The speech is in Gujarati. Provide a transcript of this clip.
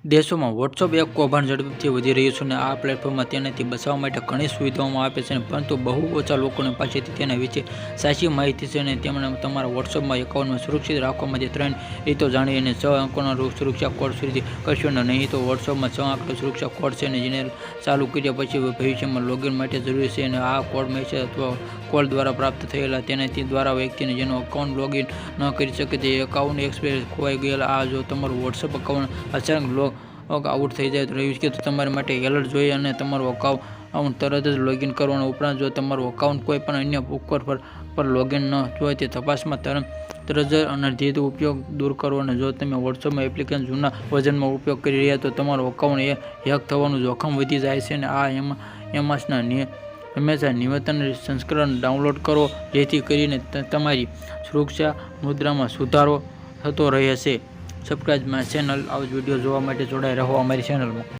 દેશોમાં વોટ્સઅપ એક કૌભાંડ ઝડપથી વધી રહ્યું છે અને આ પ્લેટફોર્મમાં તેનાથી બચાવવા માટે ઘણી સુવિધાઓ આપે છે, પરંતુ બહુ ઓછા લોકોની પાસેથી તેના વિશે સાચી માહિતી છે. અને તેમણે તમારા વોટ્સઅપમાં એકાઉન્ટમાં સુરક્ષિત રાખવા માટે 3 રીતો જાણી અને 6 અંકોના સુરક્ષા કોડ સુધી કરશો નહીં. તો વોટ્સઅપમાં 6 અંકનો સુરક્ષા કોડ છે, જેને ચાલુ કર્યા પછી ભવિષ્યમાં લોગિન માટે જરૂરી છે. અને આ કોડ મેસેજ અથવા કોલ દ્વારા પ્રાપ્ત થયેલા તેનાથી દ્વારા વ્યક્તિને જેનો એકાઉન્ટ લોગિન ન કરી શકે તે એકાઉન્ટ એક્સપિરિયન્સ ખોવાઈ ગયેલા. આ જો તમારું વોટ્સઅપ એકાઉન્ટ અચાનક લોગ આઉટ થઈ જાય રહ્યું છે તો તમારા માટે એલર્ટ જોઈએ અને તમારું એકાઉન્ટ તરત જ લોગિન કરવાનું. ઉપરાંત જો તમારું એકાઉન્ટ કોઈ પણ અન્ય ઉપકરણ પર લોગિન ન હોય તે તપાસમાં તરત જ અનધિકૃત ઉપયોગ દૂર કરો. અને જો તમે વોટ્સઅપ એપ્લિકેશન જૂના વર્ઝનમાં ઉપયોગ કરી રહ્યા તો તમારું એકાઉન્ટ હેક થવાનું જોખમ વધી જાય છે. અને આ એમએસના હંમેશા નિયમિત સંસ્કરણ ડાઉનલોડ કરો જેથી કરીને તમારી સુરક્ષા મુદ્રામાં સુધારો થતો રહે છે. Subscribe my channel. આવા જ વિડીયો જોવા માટે જોડાઈ રહો અમારી ચેનલમાં.